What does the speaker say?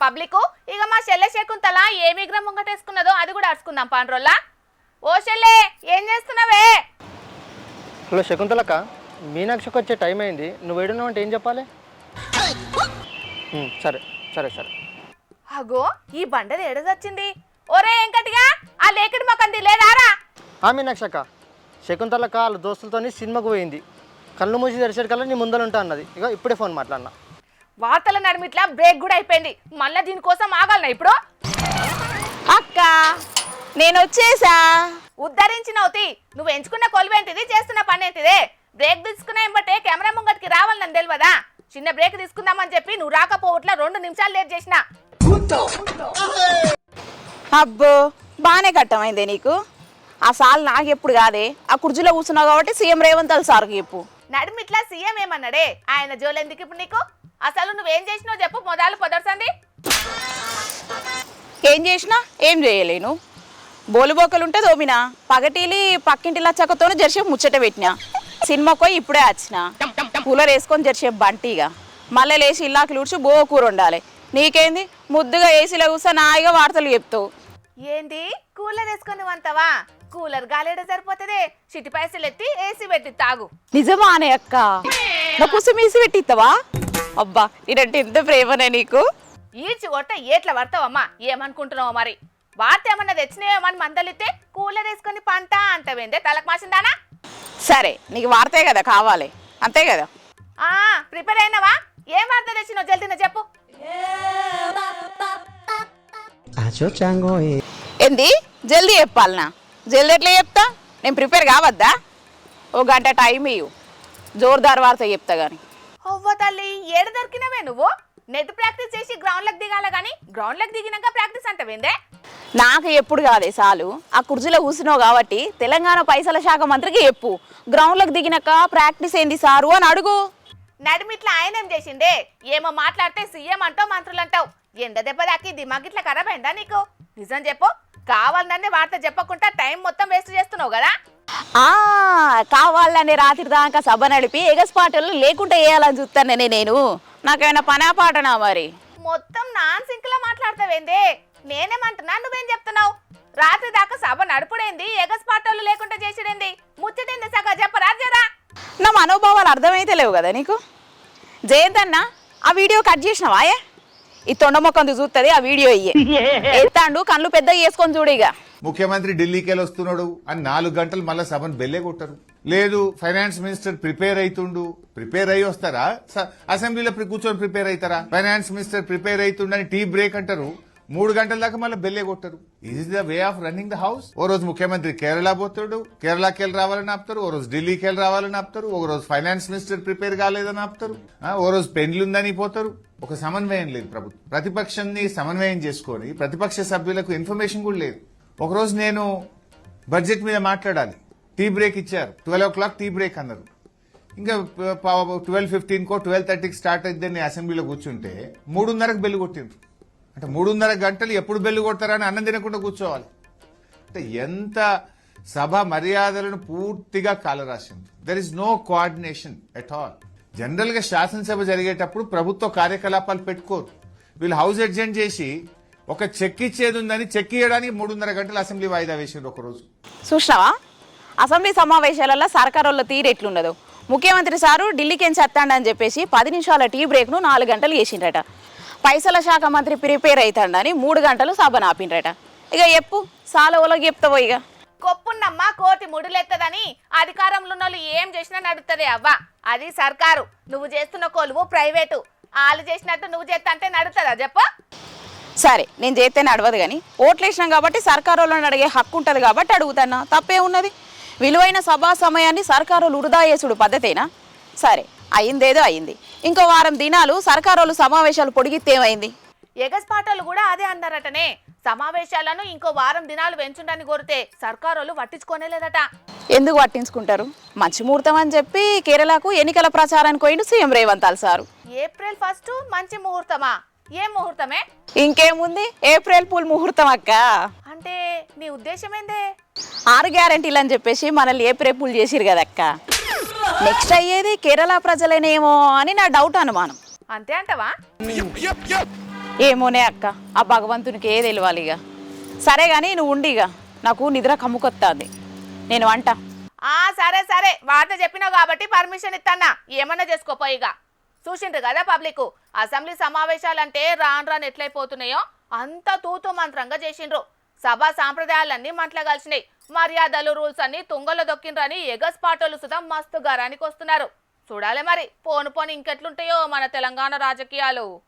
Public. ఇక మా చెల్లె శకుంతల ఏ విగ్రహం ముంగటేసుకున్నదో అది కూడా అరుచుకుందాం పాండ్రోల్లా. ఓ చెల్లె ఏం చేస్తున్నావే? హలో శకుంతలక్క, మీనాక్షికి వచ్చే టైం అయింది. నువ్వు ఏడున్నావు అంటే ఏం చెప్పాలి? సరే సరే సరే. అగో ఈ బండది ఎడదొచ్చింది. ఒరే వెంకటిగా ఆ లేకిడి మొకంది లేదారా? మీనాక్షక్క, శకుంతలక్క వాళ్ళ దోస్తులతో సినిమాకు పోయింది. కళ్ళు మూసి తెరిచేటికల్లా నీ ముందర ఉంటా అన్నది. ఇక ఇప్పుడే ఫోన్ మాట్లాడినా. వార్తల నడిమిట్లా బ్రేక్ కూడా అయిపోయింది. మళ్ళీ దీనికోసం ఆగాలనా ఇప్పుడు? అక్క నేను వచ్చేసా. ఉద్ధరించినవుతి. నువ్వు ఎంచుకున్న కొలువేంటిది, చేస్తున్న పని ఏంటిదే? బ్రేక్ తీసుకున్నా బట్టే కెమెరా ముంగటికి రావాలని తెలియదా? చిన్న బ్రేక్ తీసుకుందామని చెప్పి నువ్వు రాకపోవట్లా 2 నిమిషాలు లేట్ చేసిన. అబ్బో బాగానే కట్టమైందే నీకు. ఆ సాల్ నాకెప్పుడు కాదే, ఆ కుర్చీలో కూర్చున్నావు కాబట్టి సీఎం రేవంత్ సార్కి చెప్పు. నడిమిట్లా సీఎం ఏమన్నాడే? ఆయన జోలెందుకు ఇప్పుడు నీకు? అసలు నువ్వేం చేసినావు చెప్పు మొదలు పొదర్సంది. ఏం చేసినా ఏం చేయలేను. బోలుబోకలుంటే దోమినా, పగటీలి పక్కింటి లచ్చకతో జర్సేపు ముచ్చట పెట్టినా. సినిమాకు పోయి ఇప్పుడే వచ్చిన. కూలర్ వేసుకొని జర్సేపు బంటిగా మళ్ళీ లేచి ఇల్లాకి లూడ్చి బో కూర ఉండాలి. నీకేంది ముద్దుగా ఏసీలో కూర్చొని నాయిగా వార్తలు చెప్తావు. ఏంది కూలర్ వేసుకొని వంతవా? కూలర్ గాలేడ సరిపోతుంది. చిటి పైసలు ఎత్తి ఏసీ పెట్టి తాగు. నిజమా అనే అక్క? నా కోసం ఏసీ పెట్టిస్తావా? అబ్బా నేనంటే ఎంత ప్రేమనే నీకు. ఈడ్చి కొట్ట ఏట్లా పడతావమ్మా? ఏమనుకుంటున్నావు మరి? వార్త ఏమన్నా తెచ్చినాయేమని మందలిస్తే కూలర్ వేసుకొని పంట అంటవేందే తలకు మాసిందానా? సరే నీకు వార్తే కదా కావాలి, అంతే కదా. ప్రిపేర్ అయినావా? ఏం వార్త తెచ్చినావు జల్దీనా చెప్పు. ఏంది జల్దీ చెప్పాలనా? జల్దీ ఎట్లా చెప్తా? నేను ప్రిపేర్ కావద్దా? ఓ గంట టైం ఇవ్వు, జోర్దార్ వార్త చెప్తా గాని. అవ్వ తల్లి ఏడ దొరికినవే నువ్వు? నెట్ ప్రాక్టీస్ చేసి గ్రౌండ్లకు దిగాల గానీ గ్రౌండ్లకు దిగినాక ప్రాక్టీస్ అంటవేందే? నాకు ఎప్పుడు కాదే చాలు. ఆ కుర్చీలో కూర్చున్నావు కాబట్టి తెలంగాణ పైసల శాఖ మంత్రికి చెప్పు. గ్రౌండ్లకు దిగినాక ప్రాక్టీస్ ఏంది సారు అని అడుగు. నడిమిట్లా ఆయన ఏం చేసిండే? ఏమో మాట్లాడితే సీఎం అంటావు, మంత్రులు అంటావు. ఎండ దెబ్బ దాకి దిమాగ్ ఇట్లా ఖరాబ్ అయిందా నీకు? నిజం చెప్పు. కావాలనే వార్త చెప్పకుండా టైం మొత్తం వేస్ట్ చేస్తున్నావు కదా. కావాలని రాత్రి దాకా సభ నడిపి ఎగస్పాటలు లేకుండా వేయాలని చూస్తానే నేను. నాకేమైనా పనా పాటనా మరి? మొత్తం నాన్ సింక్ లో మాట్లాడతావేందే? నేనేమంటున్నా, నువ్వేం చెప్తున్నావు? రాత్రి దాకా సభ నడుపుడేంది, ఎగస్పాటోళ్ళు లేకుండా చేసిడేంది, ముచ్చటేంది సగా చెప్పరా జరా. నా మనోభావాలు అర్థమైతే లేవు కదా నీకు. జయంత్ ఆ వీడియో కట్ చేసినావా? ఈ తొండమొక్కంది చూస్తుంది, ఆ వీడియో ఎత్తాండు కళ్ళు పెద్ద చేసుకొని చూడు. ఇక ముఖ్యమంత్రి ఢిల్లీకి వెళ్ళి వస్తున్నాడు అని 4 గంటలు మళ్ళీ సభను బెల్లే కొట్టారు. లేదు ఫైనాన్స్ మినిస్టర్ ప్రిపేర్ అవుతుండు, ప్రిపేర్ అయ్యి వస్తారా? అసెంబ్లీలో కూర్చొని ప్రిపేర్ అవుతారా? ఫైనాన్స్ మినిస్టర్ ప్రిపేర్ అవుతుండని టీ బ్రేక్ అంటారు, 3 గంటల దాకా మళ్ళీ బెల్లే కొట్టారు. Is the way of running the house. ఓ రోజు ముఖ్యమంత్రి కేరళ పోతాడు, కేరళకి వెళ్ళి రావాలని ఆపుతారు. ఓ రోజు ఢిల్లీకి వెళ్ళి రావాలని ఆపుతారు. ఒక రోజు ఫైనాన్స్ మినిస్టర్ ప్రిపేర్ కాలేదని ఆపుతారు. ఓ రోజు పెండ్లుందని పోతారు. ఒక సమన్వయం లేదు ప్రభుత్వం. ప్రతిపక్షాన్ని సమన్వయం చేసుకొని ప్రతిపక్ష సభ్యులకు ఇన్ఫర్మేషన్ కూడా లేదు. ఒకరోజు నేను బడ్జెట్ మీద మాట్లాడాలి, టీ బ్రేక్ ఇచ్చారు. 12 o'clock టీ బ్రేక్ అన్నారు. ఇంకా 12:15కో 12:30కి స్టార్ట్ అయిద్దని అసెంబ్లీలో కూర్చుంటే 3:30కి బెల్లు కొట్టిండ్రు. అంటే 3:30 గంటలు ఎప్పుడు బెల్లు కొడతారని అన్నం తినకుండా కూర్చోవాలి. అంటే ఎంత సభ మర్యాదలను పూర్తిగా కాలరాసింది. There is no coordination at all. General గా శాసనసభ జరిగేటప్పుడు ప్రభుత్వ కార్యకలాపాలు పెట్టుకోరు. వీళ్ళు హౌస్ అడ్జెంట్ చేసి ఒక చెక్ ఇచ్చేది ఉందని చెక్ ఇవ్వడానికి 3:30 గంటలు అసెంబ్లీ వాయిదా వేసారు ఒకరోజు. చూసినావా అసెంబ్లీ సమావేశాలలో సర్కారోళ్ళ తీరు ఎట్లుండదు. ముఖ్యమంత్రి సారు ఢిల్లీకి ఏం చెత్తాడని చెప్పేసి 10 నిమిషాల టీ బ్రేక్ను 4 గంటలు చేసిండట. పైసల శాఖ మంత్రి ప్రిపేర్ అవుతాడని 3 గంటలు సభ నాపిండ్రట. ఇక చెప్పు చాలా ఓలోకి చెప్తావో. ఇక కొప్పున్నమ్మా కోటి ముడులెత్తదని అధికారంలో ఉన్నోళ్ళు ఏం చేసినా నడుస్తుంది అవ్వ. అది సర్కారు, నువ్వు చేస్తున్న కొలువు ప్రైవేటు. వాళ్ళు చేసినట్టు నువ్వు చేస్తా అంటే నడుతుందా చెప్పు? సరే నేను చేస్తే నడవదు కానీ ఓట్లు వేసినాం కాబట్టి సర్కారోళ్ళని అడిగే హక్కు ఉంటుంది కాబట్టి అడుగుతానా, తప్పే ఉన్నది. విలువైన సభా సమయాన్ని సర్కారోళ్ళు వృధా చేసుడు పద్ధతేనా? సరే అయిందేదో అయింది. ఇంకో వారం దినాలు సర్కారోళ్ళు సమావేశాలు పొడిగిత్తేమైంది? ఎగస్పాటోళ్ళు కూడా అదే అన్నారటనే. సమావేశాలను ఇంకో వారం దినాలు పెంచుండని కోరితే సర్కారోళ్ళు పట్టించుకోనేలేదట. ఎందుకు పట్టించుకుంటారు? మంచి ముహూర్తం అని చెప్పి కేరళకు ఎన్నికల ప్రచారానికి పోయిండు సీఎం రేవంత్ సారు. ఏప్రిల్ 1 మంచి ముహూర్తమా? ఏం ముహూర్తమే? ఇంకేముంది, ఏప్రిల్ పూల్ ముహూర్తం అక్క. అంటే నీ ఉద్దేశం ఏందే? 6 గ్యారెంటీలు అని చెప్పేసి మనల్ని ఏప్రిల్ పూల్ చేసిరు కదక్క. నెక్స్ట్ అయ్యేది కేరళ ప్రజలేనేమో అని నా డౌట్, అనుమానం. అంతే అంటవా? ఏమోనే అక్క, ఆ భగవంతునికి ఏ తెలియాలి ఇక. సరే కానీ నువ్వు ఉండి ఇక, నాకు నిద్ర కమ్ముకొస్తుంది, నేను వంట. సరే సరే, వార్త చెప్పినావు కాబట్టి పర్మిషన్ ఇస్తానా, ఏమన్నా చేసుకోపోయిగా. చూసిండ్రు కదా పబ్లిక్, అసెంబ్లీ సమావేశాలంటే రాను రాను ఎట్లయిపోతున్నాయో అంత తూతు మంత్రంగా చేసిండ్రు. సభా సాంప్రదాయాలన్నీ మంటలు కలిసినాయి, మర్యాదలు రూల్స్ అన్ని తుంగలో దొక్కిండ్రని ఎగస్పాటోలు సుధా మస్తు గరానికి వస్తున్నారు. చూడాలి మరి పోను పోను ఇంకెట్లుంటాయో మన తెలంగాణ రాజకీయాలు.